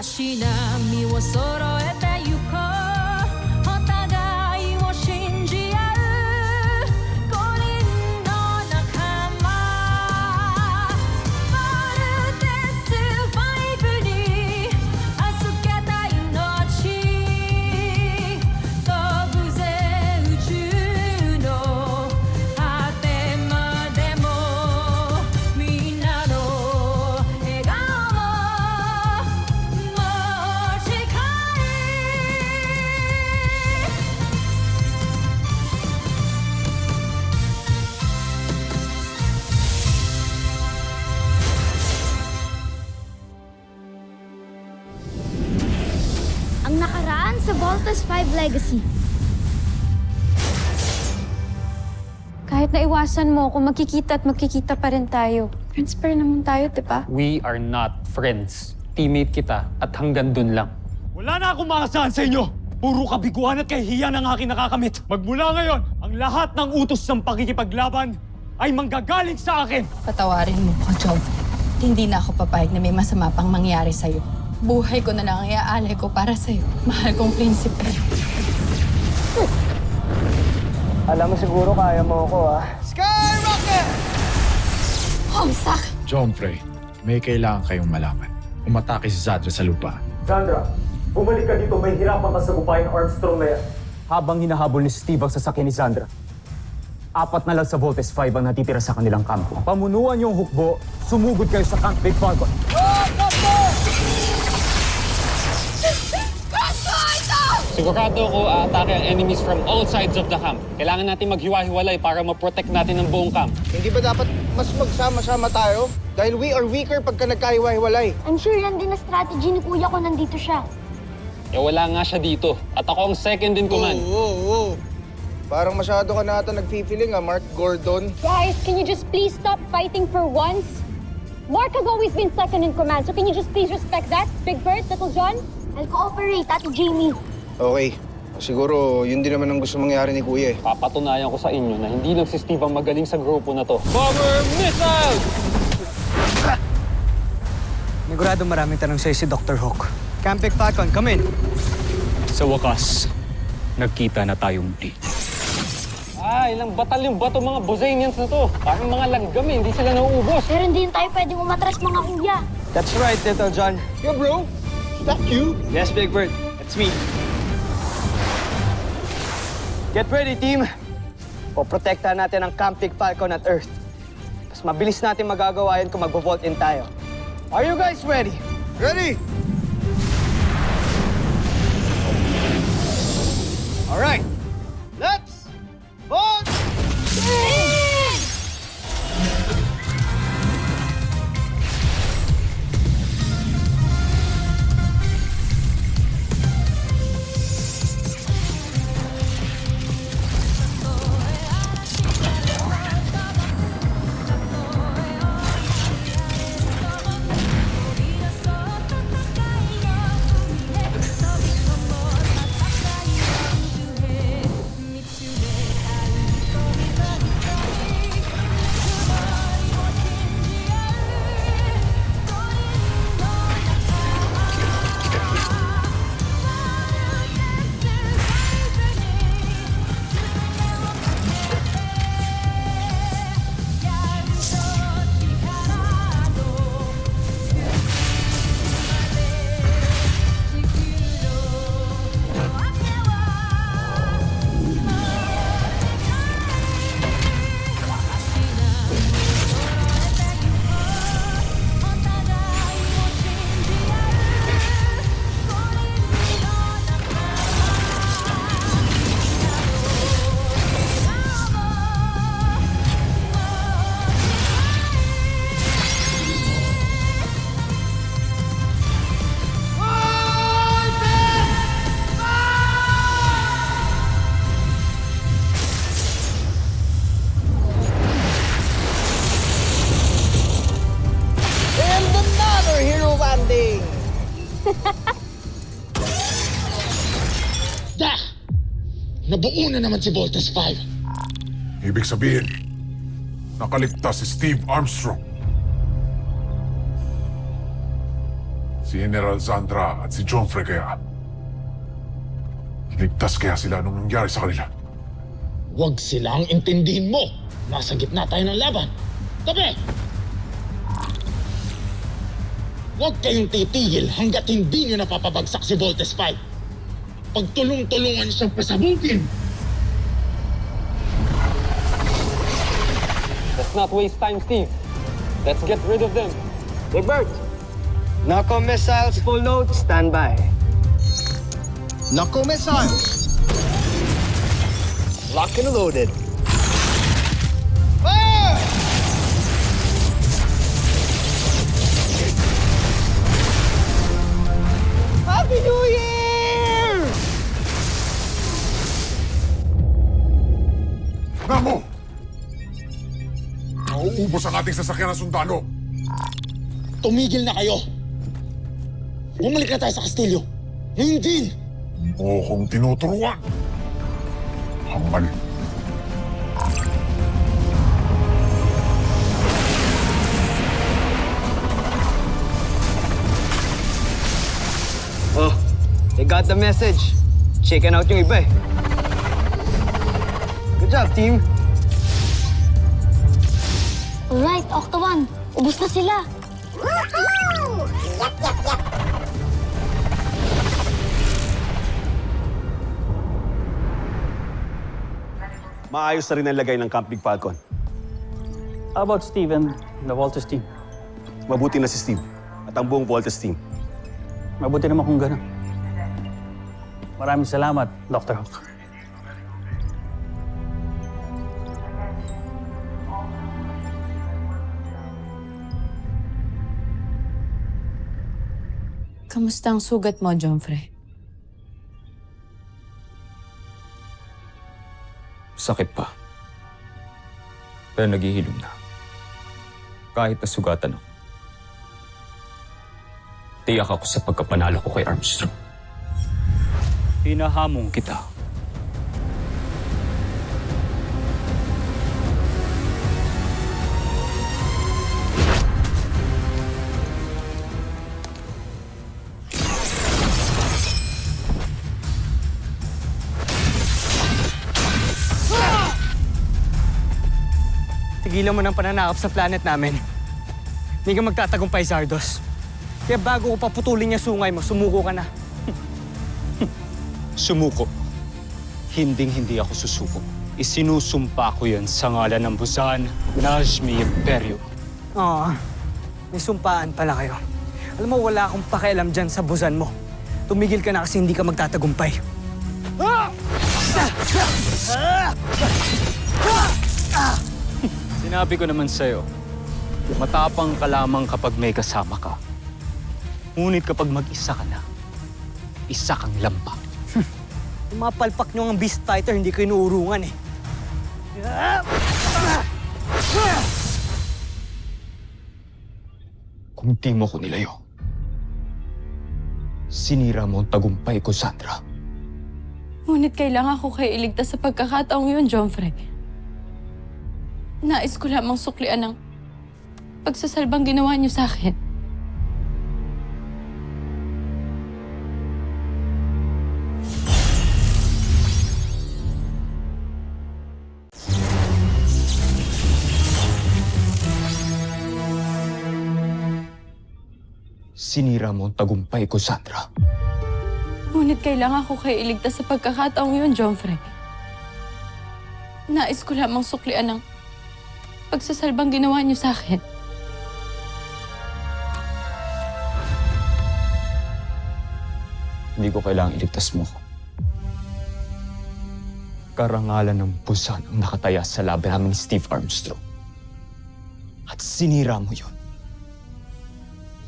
足並みを揃えてゆこうお互いを信じ合う5人の仲間まるでスファイブに預けた命飛ぶぜ宇宙の果てまでもみんなの笑顔も近いAng nakaraan sa Voltes 5 Legacy. Kahit naiwasan mo, kung magkikita at magkikita pa rin tayo. Friends pa rin naman tayo, di ba? We are not friends. Teammate kita at hanggang dun lang. Wala na akong maasahan sa inyo! Puro kabiguan at kahihiyan ang aking nakakamit. Magmula ngayon, ang lahat ng utos ng pakikipaglaban ay manggagaling sa akin! Patawarin mo ko, Job. Hindi na ako papayag na may masama pang mangyari sa'yo. Buhay ko na lang ang iaalay ko para sa'yo. Mahal kong prinsipe. Alam mo siguro kaya mo ako, ah. Homsak! Joffrey, may kailangan kayong malaman. Umatake si Zadra sa lupa. Sandra, bumalik ka dito. May hirapan ka sa gupain Armstrong na yan. Habang hinahabol ni Steve ang sasakyan ni Sandra, 4 na lang sa Voltes 5 ang natitira sa kanilang kampo. Pamunuan yung hukbo, sumugod kayo sa Camp Big Falcon. Sigurado ko aatake ang enemies from all sides of the camp. Kailangan natin maghiwa-hiwalay para ma-protect natin ang buong camp. Hindi ba dapat mas magsama-sama tayo? Dahil we are weaker pagka nagkahiwa-hiwalay. I'm sure yan din na strategy ni kuya ko nandito siya. Eh wala nga siya dito. At ako ang second in command. Oo. Parang masyado ka na ata nag-feeling, ah, Mark Gordon. Guys, can you just please stop fighting for once? Mark has always been second in command, so can you just please respect that? Big Bird, Little John? I'll cooperate, Ate Jamie. Okay. Siguro, yun din naman ang gusto mangyari ni Kuya, eh. Papatunayan ko sa inyo na hindi lang si Steve ang magaling sa grupo na to. Bomber missile! Nigurado maraming tanong sa'yo si Dr. Hawk. Camp Big Falcon, come in. Sa wakas, nagkita na tayo muli. Ilang batalyon ba itong mga Bosanians na to? Parang mga langgam eh, hindi sila nauubos. Pero hindi tayo pwedeng umatras mga kuya. That's right, Little John. Yeah, bro. Is that you? Yes, Big Bird. It's me. Get ready, team. Poprotektahan natin ang Camp Big Falcon at Earth. Mas mabilis natin magagawa yan kung magvo-vault in tayo. Are you guys ready? Ready! All right. Let's vault! Nabuo na naman si Voltes 5. Ibig sabihin, nakaligtas si Steve Armstrong. Si General Zandra at si Joffrey kaya. Ligtas kaya sila nung nangyari sa kanila. Huwag silang intindihin mo. Nasa gitna tayo ng laban. Tabi! Huwag kayong titigil hanggat hindi nyo napapabagsak si Voltes 5. Pagtulong-tulungan siyang pasabutin. Let's not waste time, Steve. Let's get rid of them. Big Bird! Knuckle missiles, full load, stand by. Knuckle missiles! Locked and loaded. Fire! Happy New Year! Namo! Nauubos ang ating sasakyan ng sundalo. Tumigil na kayo. Bumalik na tayo sa kastilyo. Ngayon din. Mo kong tinuturuan. Ang mali. Oh, they got the message. Chicken out yung iba eh. Good job, team. Alright, Octo-1. Ubus na sila. Maayos na rin ang lagay ng Camp Big Falcon. How about Steve and the Voltes team? Mabuti na si Steve at ang buong Voltes team. Mabuti naman kung gano'n. Maraming salamat, Dr. Hawk. Kamusta ang sugat mo, Joffrey? Sakit pa. Pero naghihilom na. Kahit nasugatan ako. Tiyak ako sa pagkapanalo ko kay Armstrong. Hinahamon kita. Tigilan mo ng pananakop sa planet namin. Hindi ka magtatagumpay, Zardos. Kaya bago ko paputulin niya sungay mo, sumuko ka na. Sumuko. Hinding-hindi ako susuko. Isinusumpa ko yan sa ngalan ng Busan, Najmi Imperio. Oo, may sumpaan pala kayo. Alam mo, wala akong pakialam dyan sa busan mo. Tumigil ka na kasi hindi ka magtatagumpay. Sinabi ko naman sa'yo, matapang ka lamang kapag may kasama ka. Ngunit kapag mag-isa ka na, isa kang lampa. Yung mga palpak nyo ng Beast Fighter, hindi ko inuurungan eh. Kung di mo ko nilayo, sinira mo ang tagumpay ko, Sandra. Ngunit kailangan ko kayo iligtas sa pagkakataong yun, Joffrey. Nais ko lamang suklian ng pagsasalbang ginawa niyo sa akin. Sinira mo ang tagumpay ko, Sandra. Ngunit kailangan ko kayo iligtas sa pagkakataong yun, Joffrey. Nais ko lamang suklian ng pagsasalbang ginawa niyo sa akin. Hindi ko kailangang iligtas mo ko. Karangalan ng Busan ang nakataya sa laban namin ni Steve Armstrong. At sinira mo yun.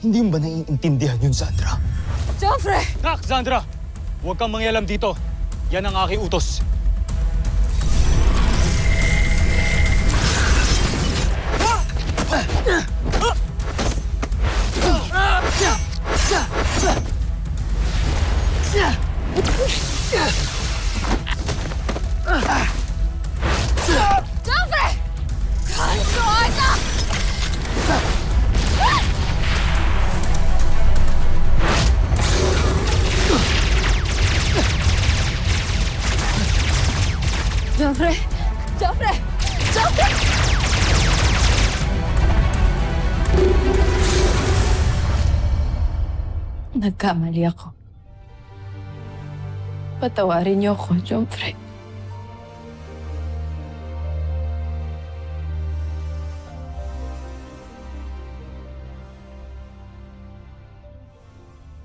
Hindi mo ba naiintindihan yun, Sandra? Joffrey! Tak, Sandra! Huwag kang mangyalam dito. Yan ang aking utos. Joffrey! Control! Joffrey! Joffrey! Joffrey! Nagkamali ako. Patawarin niyo ako, Joffrey.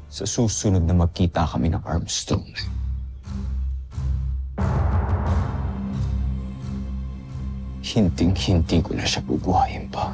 Sa susunod na magkita kami ng Armstrong, hinting-hinti ko na siya bubuhayin pa.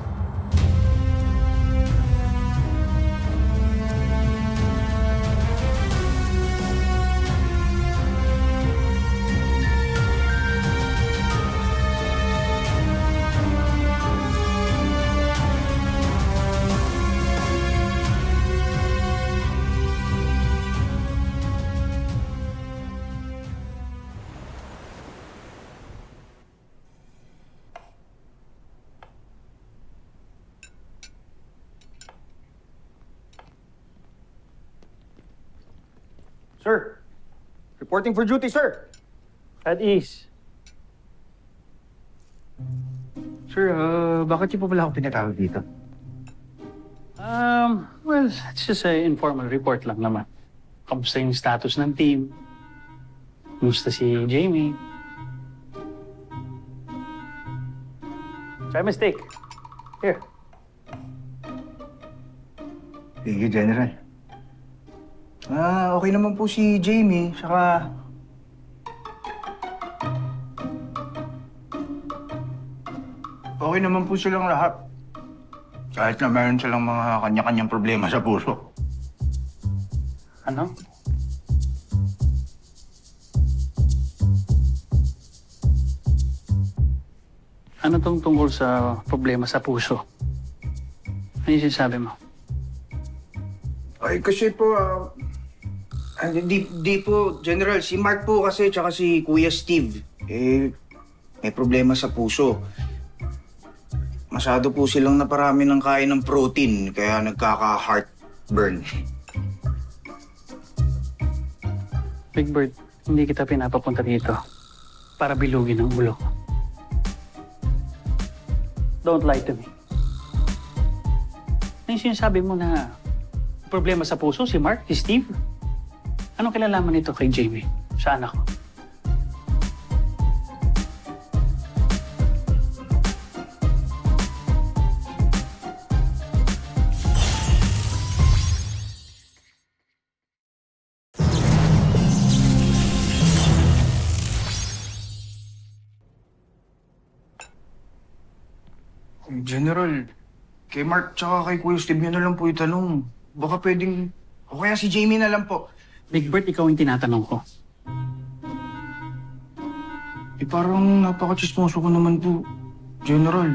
Sir, reporting for duty, sir. At ease. Sir, bakit niyo po pala ako pinatawag dito? Well, it's just an informal report lang naman. Kamusta yung status ng team? Kamusta si Jamie? Try mistake. Here. Thank you, General. Okay naman po si Jamie, saka... Okay naman po silang lahat. Kahit na meron silang mga kanya-kanyang problema sa puso. Ano? Ano tong tungkol sa problema sa puso? Ano yung sinasabi mo? Ay, kasi po, di po, General, si Mark po kasi, tsaka si Kuya Steve, may problema sa puso. Masyado po silang naparami ng kain ng protein, kaya nagkaka-heartburn. Big Bird, hindi kita pinapapunta dito para bilugin ang ulo. Don't lie to me. Ano yung sinasabi mo na problema sa puso si Mark, si Steve? Anong kilalaman nito kay Jamie, sa anak ko? General, kay Mark tsaka kay Kuya Steve nyo na lang po itanong. Baka pwedeng... O kaya si Jamie na lang po. Big Bird, ikaw yung tinatanong ko. Parang napaka-chismoso ko naman po, General.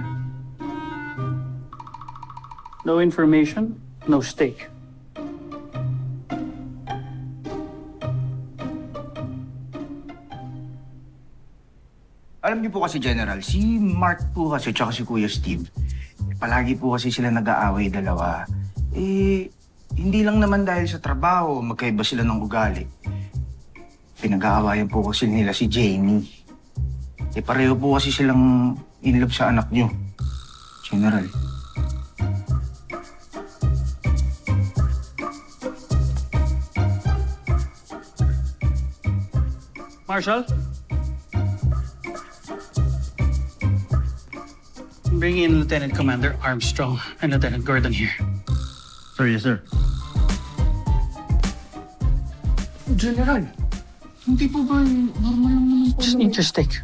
No information, no stake. Alam niyo po kasi, General, si Mark po kasi tsaka si Kuya Steve, palagi po kasi sila nag-aaway dalawa. Hindi lang naman dahil sa trabaho, magkaiba sila ng ugali. Pinag-aawayan po kasi nila si Jamie. Pareho po kasi silang in love sa anak niyo, General. Marshal? Bring in Lieutenant Commander Armstrong and Lieutenant Gordon here. Sir, yes, sir. General, hindi po ba normal lang naman po? Just need your stick.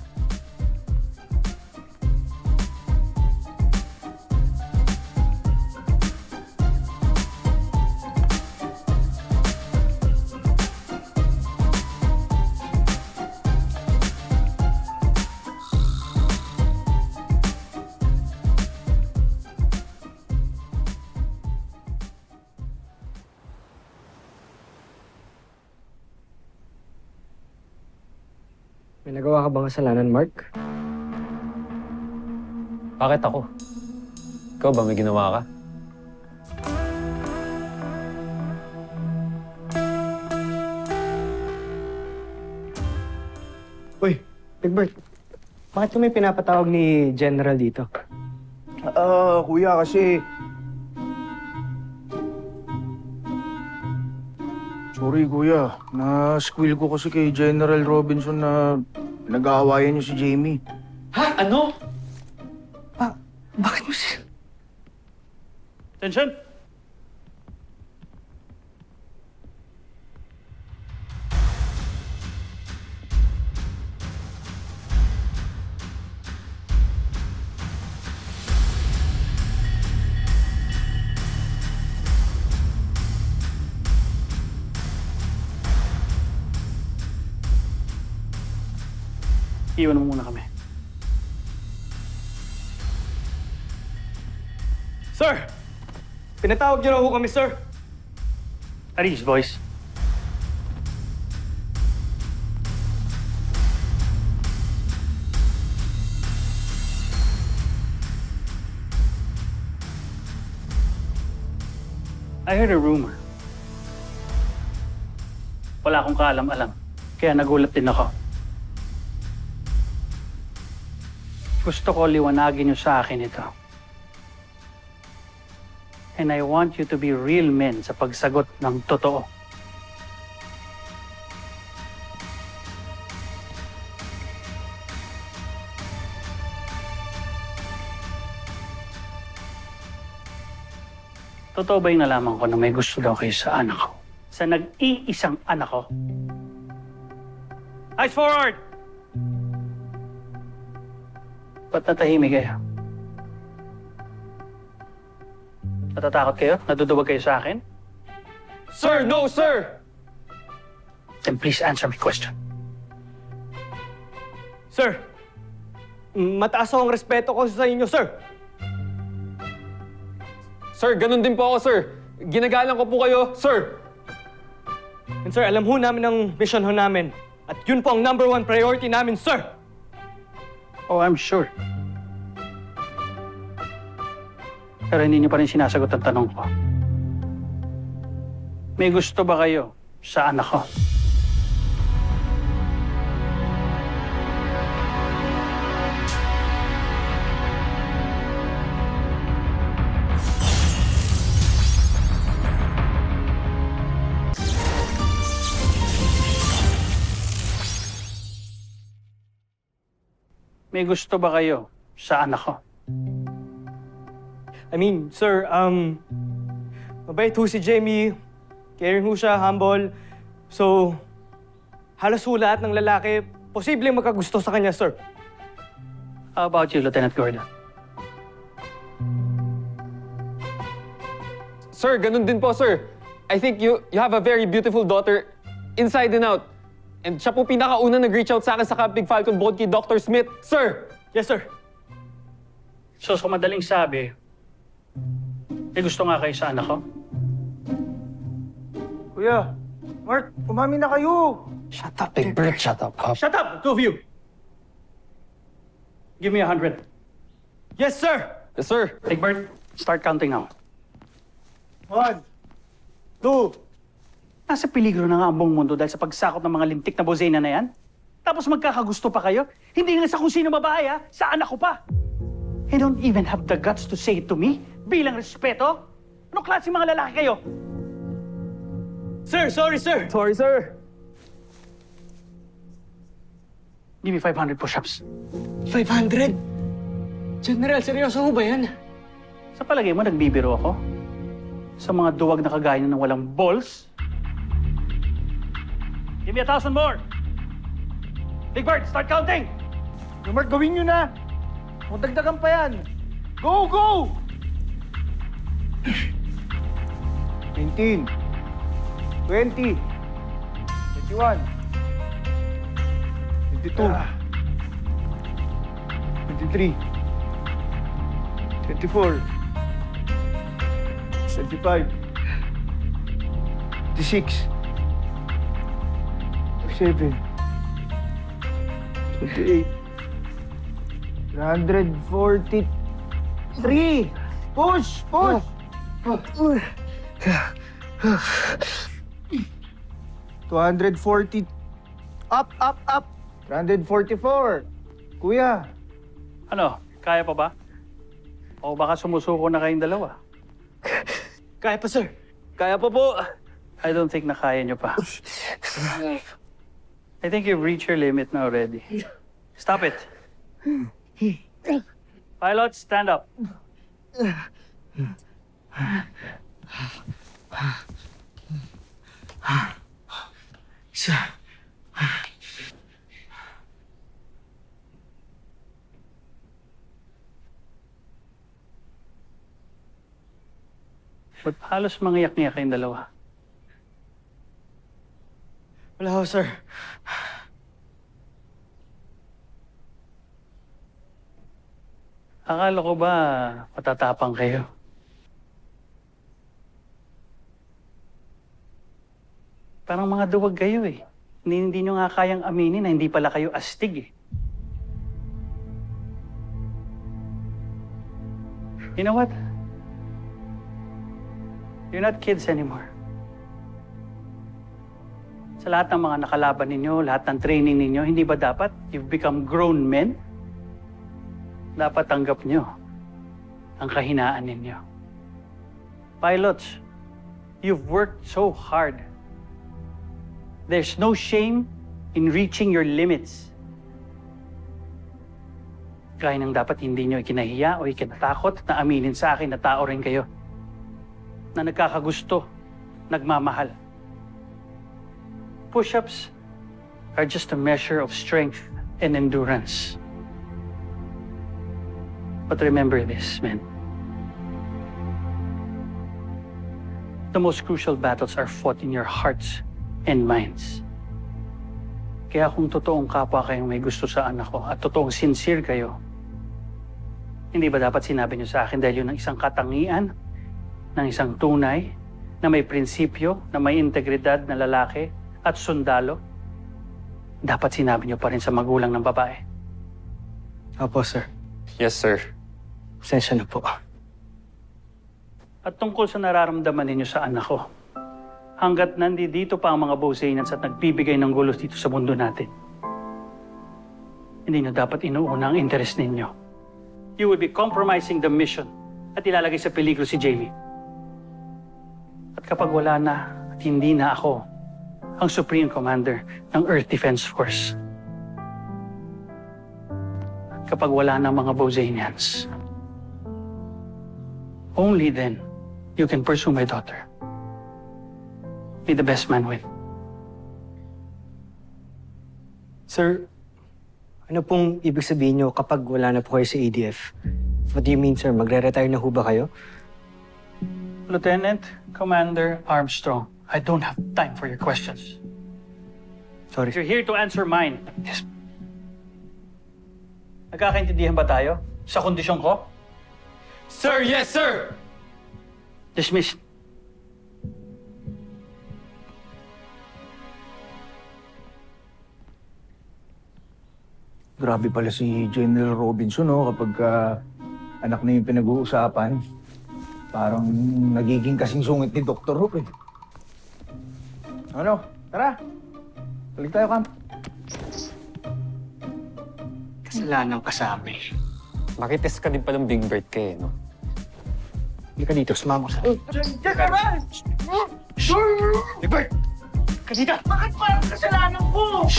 May nagawa ka bang kasalanan, Mark? Bakit ako? Ikaw ba may ginawa ka? Uy, Big Bird. Bakit kami pinapatawag ni General dito? Kuya, kasi... Sorry, kuya. Na-squill ko kasi kay General Robinson na nag-aawayan niyo si Jamie. Ha? Ano? Bakit mo si... Attention! Iwan mo muna kami. Sir! Pinatawag niyo raw ho kami, sir. Aris, boys. I heard a rumor. Wala akong kaalam-alam. Kaya nagulat din ako. Gusto ko liwanagin niyo sa akin ito. And I want you to be real men sa pagsagot ng totoo. Totoo ba yung nalaman ko na may gusto daw kayo sa anak ko? Sa nag-iisang anak ko? Eyes forward! Ba't natahimik kayo? Natatakot kayo? Naduduwag kayo sa akin? Sir! No, sir! Then please answer my question. Sir, mataas ho ang respeto ko sa inyo, sir. Sir, ganun din po ako, sir. Ginagalang ko po kayo, sir. And sir, alam ho namin ang mission ho namin. At yun po ang #1 priority namin, sir. Oh, I'm sure. Pero hindi niyo pa rin sinasagot ang tanong ko. May gusto ba kayo sa anak ko? May gusto ba kayo sa anak ko? I mean, sir, mabait ho si Jamie. Caring ho siya, humble. So, halos ho lahat ng lalaki posibleng magkagusto sa kanya, sir. How about you, Lieutenant Gordon? Sir, ganun din po, sir. I think you have a very beautiful daughter inside and out. And siya po pinakauna nag-reach out sa akin sa Camp Big Falcon bukod kay Dr. Smith. Sir! Yes, sir. So, sa madaling sabi, may gusto nga kayo sa anak ko? Kuya, Mark, umami na kayo. Shut up, Big Bird. Shut up, Pop. Shut up, two of you. Give me 100. Yes, sir. Yes, sir. Big Bird, start counting now. 1, 2. Nasa peligro na nga ang buong mundo dahil sa pagsakot ng mga lintik na bozena na yan. Tapos magkakagusto pa kayo? Hindi nga sa kung sino babae, ha? Sa anak ko pa. You don't even have the guts to say it to me bilang respeto? Anong klase mga lalaki kayo? Sir, sorry, sir. Sorry, sir. Give me 500 push-ups. 500? General, seryoso ho ba yan? Sa palagay mo, nagbibiro ako? Sa mga duwag na kagaya ng walang balls? Give me 1,000 more! Big Bird, start counting! Mark, gawin nyo na. Kung dagdagan pa yan. Go, go! 19, 20, 21, 22, 23, 24, 25, 26, 27, 28, 143. Push! Push! 240. Up, up, up. 344. Kuya, Ano, kaya pa ba? O baka sumusuko na kayong dalawa? Kaya pa, sir. Kaya pa po. I don't think na kaya nyo pa. I think you've reached your limit na already. Stop it. Pilots, stand up. Ba't halos mangiyak-ngiyak kayong dalawa? Wala ho, sir. Akala ko ba matatapang kayo? Parang mga duwag kayo eh. Hindi nyo nga kayang aminin na hindi pala kayo astig eh. You know what? You're not kids anymore. Sa lahat ng mga nakalaban ninyo, lahat ng training ninyo, hindi ba dapat you've become grown men? Dapat tanggap nyo ang kahinaan ninyo. Pilots, you've worked so hard. There's no shame in reaching your limits. Kaya nang dapat hindi nyo ikinahiya o ikinatakot na aminin sa akin na tao rin kayo. Na nagkakagusto, nagmamahal. Push-ups are just a measure of strength and endurance. But remember this, men. The most crucial battles are fought in your hearts and minds. Kaya kung totoong kapwa kayong may gusto sa anak ko at totoong sincere kayo, hindi ba dapat sinabi niyo sa akin dahil yun ang isang katangian ng isang tunay na may prinsipyo, na may integridad na lalaki at sundalo? Dapat sinabi niyo pa rin sa magulang ng babae. Opo, sir. Yes, sir. Pasensya na po. At tungkol sa nararamdaman ninyo sa anak ko, hanggat nandito pa ang mga Boseynans at nagbibigay ng gulos dito sa mundo natin, hindi nyo dapat inuuna ang interes ninyo. You will be compromising the mission at ilalagay sa peligro si Jamie. At kapag wala na at hindi na ako ang Supreme Commander ng Earth Defense Force, at kapag wala na mga Boseynians, only then you can pursue my daughter. May the best man win. Sir, ano pong ibig sabihin nyo kapag wala na po kayo sa ADF? What do you mean, sir? Magre-retire na ho ba kayo? Lieutenant Commander Armstrong, I don't have time for your questions. Sorry. You're here to answer mine. Yes. Nagkakaintindihan ba tayo sa kondisyon ko? Sir, yes, sir! Dismissed. grabe pala si General Robinson, no? Kapag anak na yung pinag-uusapan, parang nagiging kasing sungit ni Dr. Hook, eh. Ano? Tara! Balik tayo, Cam. Kasalanan ka sa amin. Makites ka din palang Big Bird kay, no? Hindi ka dito, sumama sa akin. Diyan ka ba? Big Bird! Kadita! Bakit parang kasalanan ko?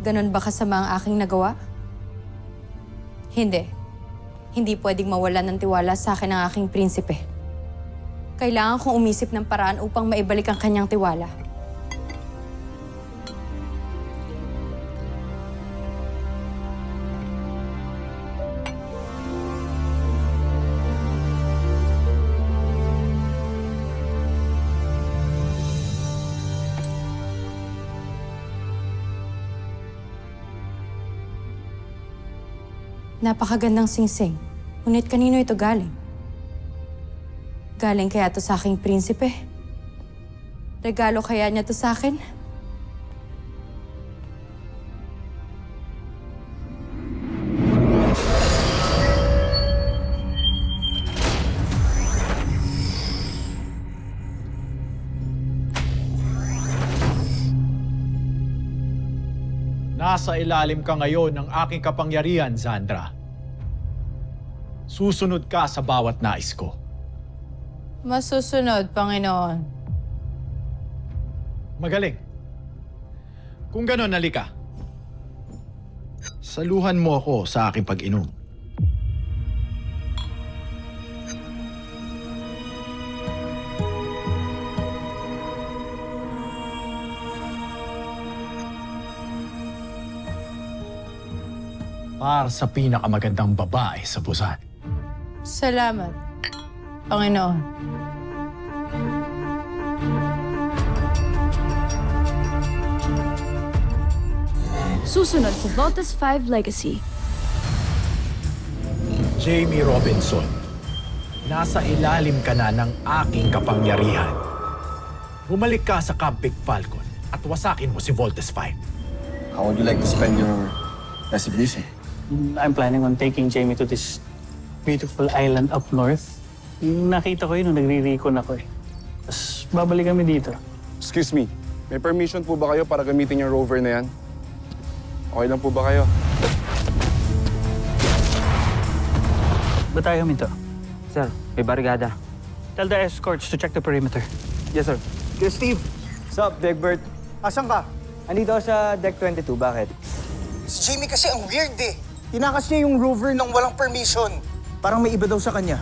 Ganon ba kasama ang aking nagawa? Hindi. Hindi pwedeng mawalan ng tiwala sa akin ang aking prinsipe. Kailangan kong umisip ng paraan upang maibalik ang kanyang tiwala. Napakagandang singsing. Ngunit kanino ito galing? Galing kaya ito sa aking prinsipe? Regalo kaya niya ito sa akin? Nasa ilalim ka ngayon ng aking kapangyarihan, Zandra. Susunod ka sa bawat nais ko. Masusunod, Panginoon. Magaling. Kung gano'n, halika. Saluhan mo ako sa aking pag-inom. Para sa pinakamagandang babae sa Busan. Salamat, Panginoon. Susunod sa Voltes 5 Legacy. Jamie Robinson, nasa ilalim ka na ng aking kapangyarihan. Bumalik ka sa Camp Big Falcon at wasakin mo si Voltes 5. How would you like to spend your resignation? I'm planning on taking Jamie to this beautiful island up north. Yung nakita ko yun nung nagre-recon ako eh. Tapos babalik kami dito. Excuse me, may permission po ba kayo para gamitin yung rover na yan? Okay lang po ba kayo? Ba't tayo kami to? Sir, may barigada. Tell the escorts to check the perimeter. Yes, sir. Kuya Steve! Sup, Big Bird? Asan ka? Andito ako sa Deck 22. Bakit? Si Jamie kasi ang weird eh. Tinakas niya yung rover nang walang permission. Parang may iba daw sa kanya.